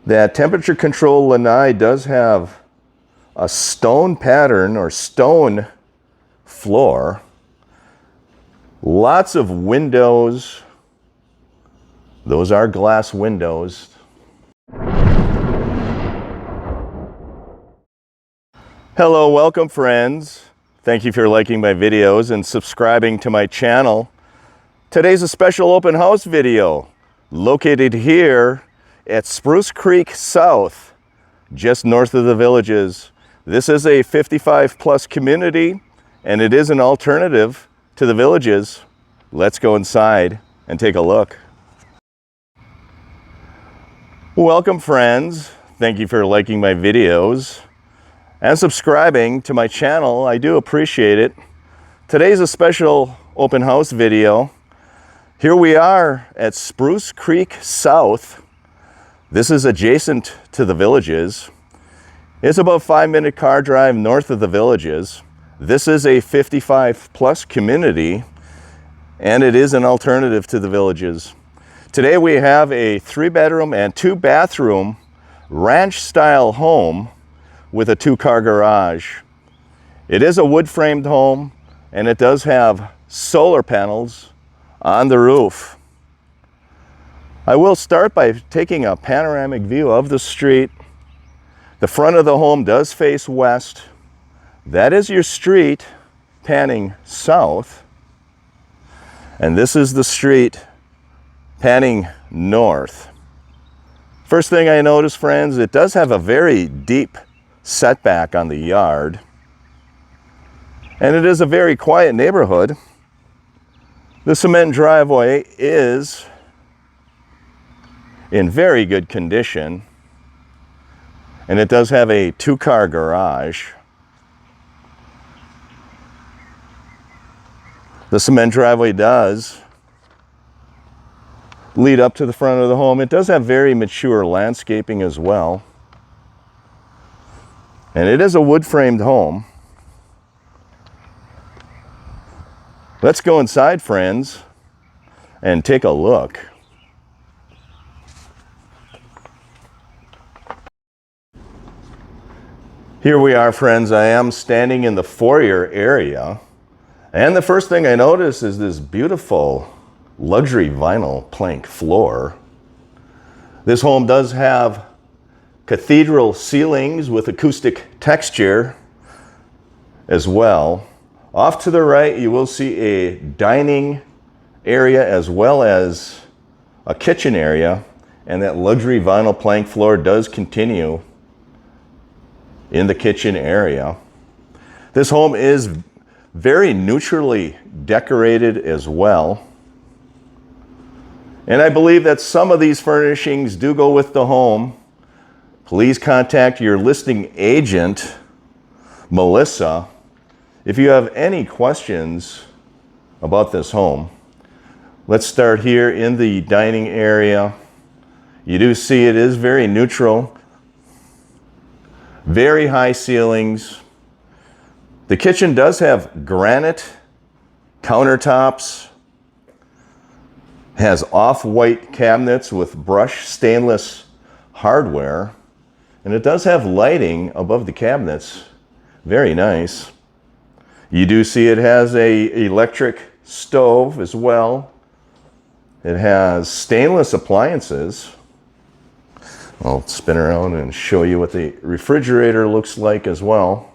That temperature control lanai does have a stone pattern or stone floor. Lots of windows. Those are glass windows. Hello, welcome friends. Thank you for liking my videos and subscribing to my channel. Today's a special open house video located here at Spruce Creek South, just north of the Villages. This is a 55 plus community and it is an alternative to the Villages. Let's go inside and take a look. Welcome friends. Thank you for liking my videos and subscribing to my channel. I do appreciate it. Today's a special open house video. Here we are at Spruce Creek South. This is adjacent to the Villages. It's about a 5-minute car drive north of the Villages. This is a 55 plus community and it is an alternative to the Villages. Today we have a 3-bedroom and 2-bathroom ranch style home with a 2-car garage. It is a wood framed home and it does have solar panels on the roof. I will start by taking a panoramic view of the street. The front of the home does face west. That is your street panning south. And this is the street panning north. First thing I notice, friends, it does have a very deep setback on the yard. And it is a very quiet neighborhood. The cement driveway is in very good condition, and it does have a 2-car garage. The cement driveway does lead up to the front of the home. It does have very mature landscaping as well, and it is a wood framed home. Let's go inside, friends, and take a look. Here we are, friends. I am standing in the foyer area, and the first thing I notice is this beautiful luxury vinyl plank floor. This home does have cathedral ceilings with acoustic texture as well. Off to the right, you will see a dining area as well as a kitchen area, and that luxury vinyl plank floor does continue in the kitchen area. This home is very neutrally decorated as well. And I believe that some of these furnishings do go with the home. Please contact your listing agent, Melissa, if you have any questions about this home. Let's start here in the dining area. You do see it is very neutral. Very high ceilings. The kitchen does have granite countertops. Has off-white cabinets with brushed stainless hardware. And it does have lighting above the cabinets. Very nice. You do see it has an electric stove as well. It has stainless appliances. I'll spin around and show you what the refrigerator looks like as well.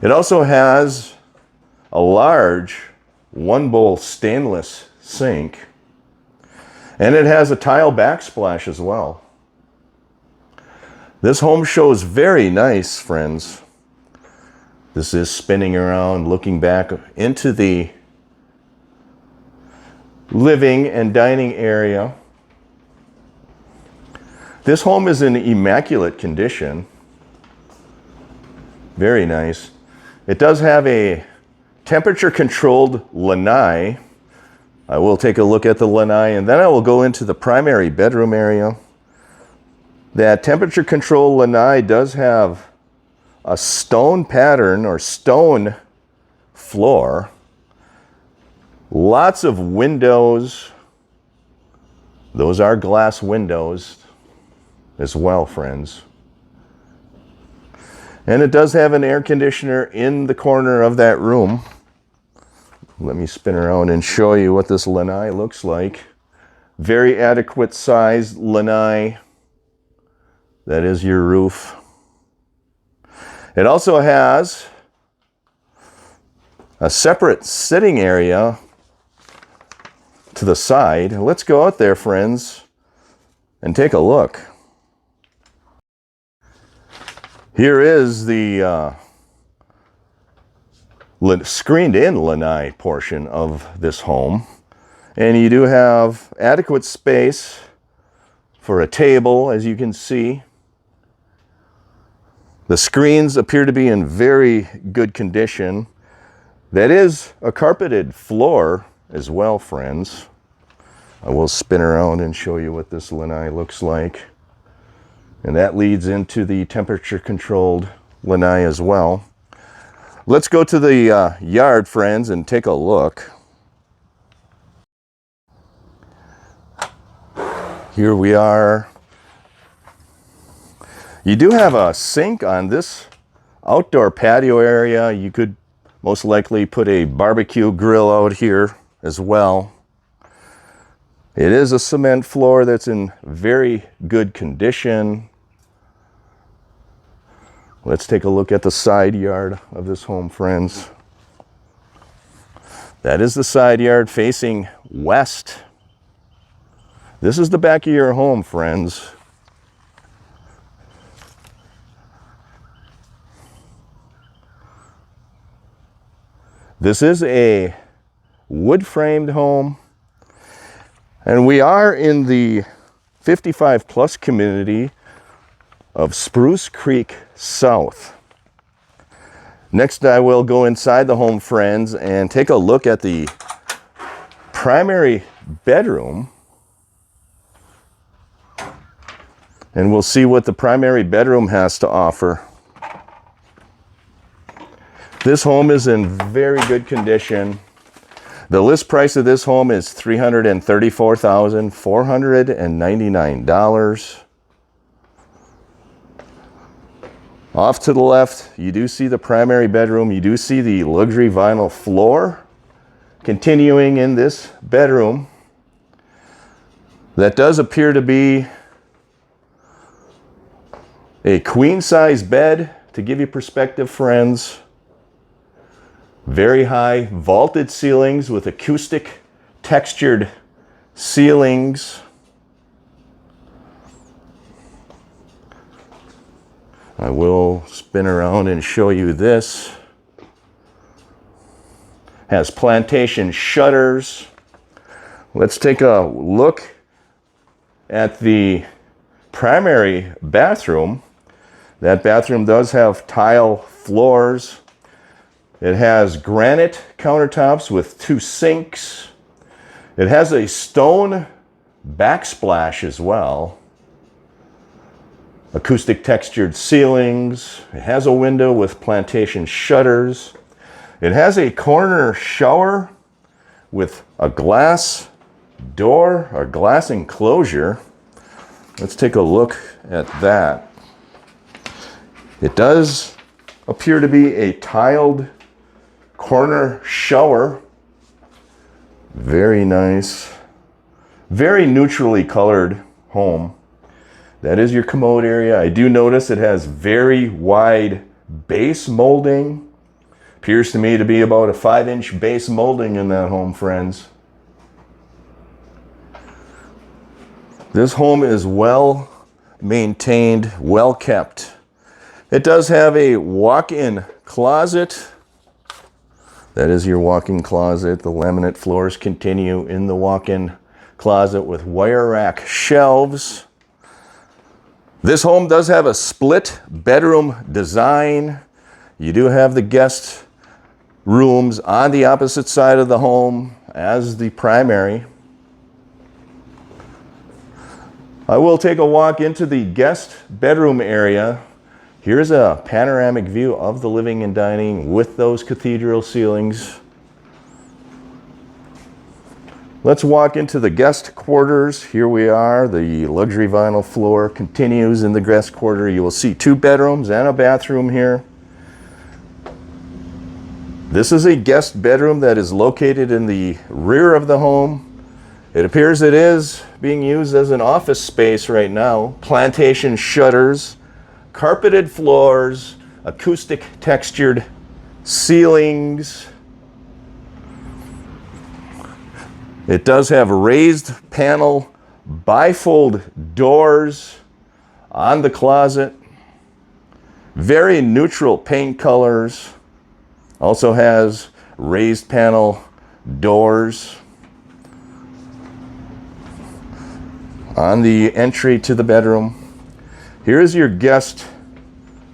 It also has a large 1-bowl stainless sink, and it has a tile backsplash as well. This home shows very nice, friends. This is spinning around, looking back into the living and dining area. This home is in immaculate condition. Very nice. It does have a temperature controlled lanai. I will take a look at the lanai and then I will go into the primary bedroom area. That temperature controlled lanai does have a stone pattern or stone floor. Lots of windows. Those are glass windows. as well, friends. And it does have an air conditioner in the corner of that room. Let me spin around and show you what this lanai looks like. Very adequate size lanai. That is your roof. It also has a separate sitting area to the side. Let's go out there, friends, and take a look. Here is the screened-in lanai portion of this home. And you do have adequate space for a table, as you can see. The screens appear to be in very good condition. That is a carpeted floor as well, friends. I will spin around and show you what this lanai looks like. And that leads into the temperature-controlled lanai as well. Let's go to the yard, friends, and take a look. Here we are. You do have a sink on this outdoor patio area. You could most likely put a barbecue grill out here as well. It is a cement floor that's in very good condition. Let's take a look at the side yard of this home, friends. That is the side yard facing west. This is the back of your home, friends. This is a wood-framed home, and we are in the 55-plus community of Spruce Creek South. Next, I will go inside the home, friends, and take a look at the primary bedroom. And we'll see what the primary bedroom has to offer. This home is in very good condition. The list price of this home is $334,499. Off to the left, you do see the primary bedroom. You do see the luxury vinyl floor. Continuing in this bedroom, that does appear to be a queen-size bed. To give you perspective, friends, very high vaulted ceilings with acoustic textured ceilings. I will spin around and show you this. Has plantation shutters. Let's take a look at the primary bathroom. That bathroom does have tile floors. It has granite countertops with 2 sinks. It has a stone backsplash as well. Acoustic textured ceilings. It has a window with plantation shutters. It has a corner shower with a glass door or glass enclosure. Let's take a look at that. It does appear to be a tiled corner shower. Very nice. Very neutrally colored home. That is your commode area. I do notice it has very wide base molding. Appears to me to be about a 5-inch base molding in that home, friends. This home is well maintained, well kept. It does have a walk-in closet. That is your walk-in closet. The laminate floors continue in the walk-in closet with wire rack shelves. This home does have a split bedroom design. You do have the guest rooms on the opposite side of the home as the primary. I will take a walk into the guest bedroom area. Here's a panoramic view of the living and dining with those cathedral ceilings. Let's walk into the guest quarters. Here we are. The luxury vinyl floor continues in the guest quarter. You will see 2 bedrooms and a bathroom here. This is a guest bedroom that is located in the rear of the home. It appears it is being used as an office space right now. Plantation shutters, carpeted floors, acoustic textured ceilings. It does have raised panel bifold doors on the closet. Very neutral paint colors. Also has raised panel doors on the entry to the bedroom. Here's your guest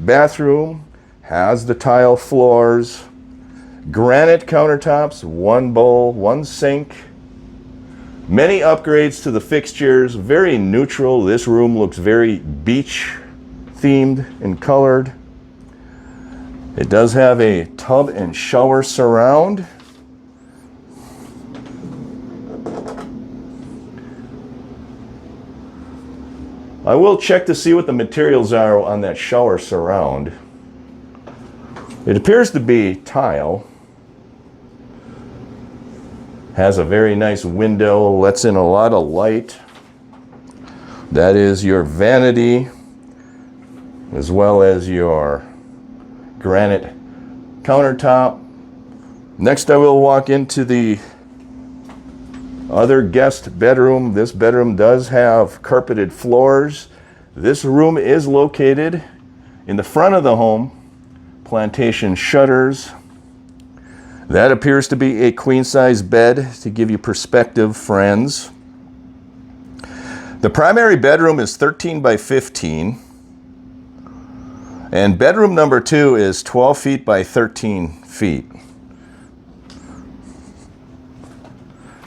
bathroom. Has the tile floors, granite countertops, 1 bowl, 1 sink. Many upgrades to the fixtures, very neutral. This room looks very beach themed and colored. It does have a tub and shower surround. I will check to see what the materials are on that shower surround. It appears to be tile. Has a very nice window, lets in a lot of light. That is your vanity, as well as your granite countertop. Next, I will walk into the other guest bedroom. This bedroom does have carpeted floors. This room is located in the front of the home. Plantation shutters. That appears to be a queen-size bed to give you perspective, friends. The primary bedroom is 13 by 15. And bedroom number 2 is 12 feet by 13 feet.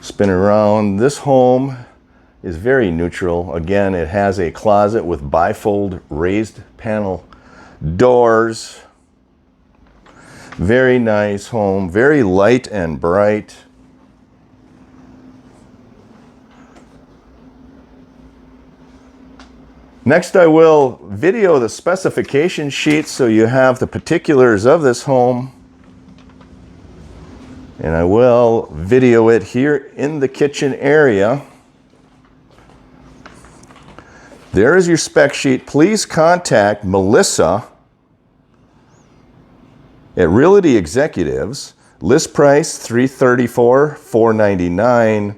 Spin around. This home is very neutral. Again, it has a closet with bifold raised panel doors. Very nice home, very light and bright. Next, I will video the specification sheet so you have the particulars of this home. And I will video it here in the kitchen area. There is your spec sheet. Please contact Melissa at Realty Executives. List price $334,499.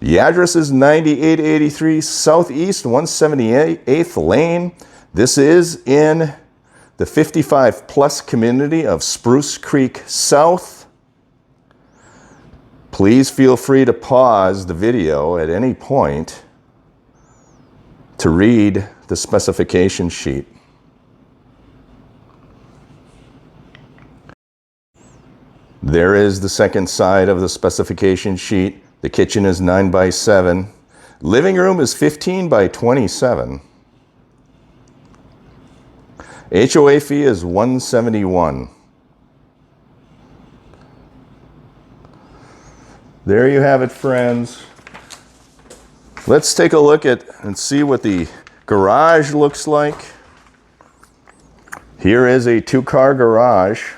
The address is 9883 Southeast 178th Lane. This is in the 55 plus community of Spruce Creek South. Please feel free to pause the video at any point to read the specification sheet. There is the second side of the specification sheet. The kitchen is 9 by 7. Living room is 15 by 27. HOA fee is $171. There you have it, friends. Let's take a look at and see what the garage looks like. Here is a 2-car garage.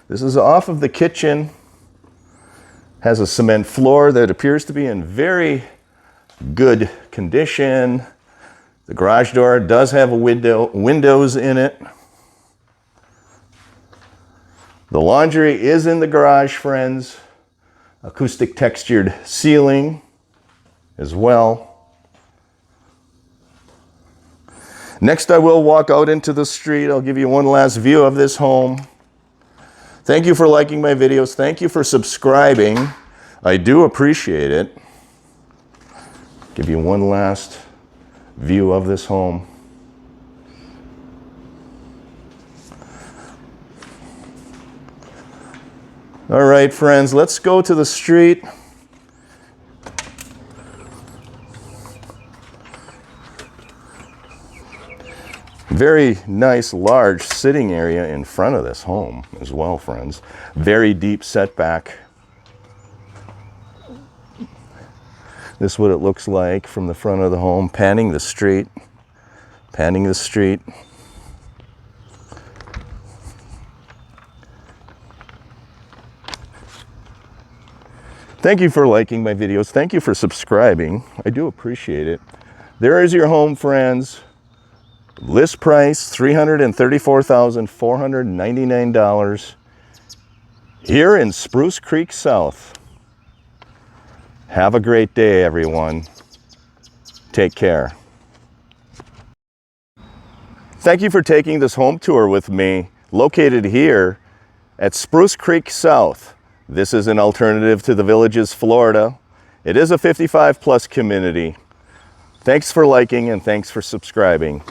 This is off of the kitchen. Has a cement floor that appears to be in very good condition. The garage door does have a windows in it. The laundry is in the garage, friends. Acoustic textured ceiling as well. Next, I will walk out into the street. I'll give you one last view of this home. Thank you for liking my videos. Thank you for subscribing. I do appreciate it. Give you one last view of this home. All right, friends, let's go to the street. Very nice, large sitting area in front of this home as well, friends. Very deep setback. This is what it looks like from the front of the home, panning the street, panning the street. Thank you for liking my videos. Thank you for subscribing. I do appreciate it. There is your home, friends. List price, $334,499 here in Spruce Creek South. Have a great day, everyone. Take care. Thank you for taking this home tour with me, located here at Spruce Creek South. This is an alternative to the Villages, Florida. It is a 55+ community. Thanks for liking and thanks for subscribing.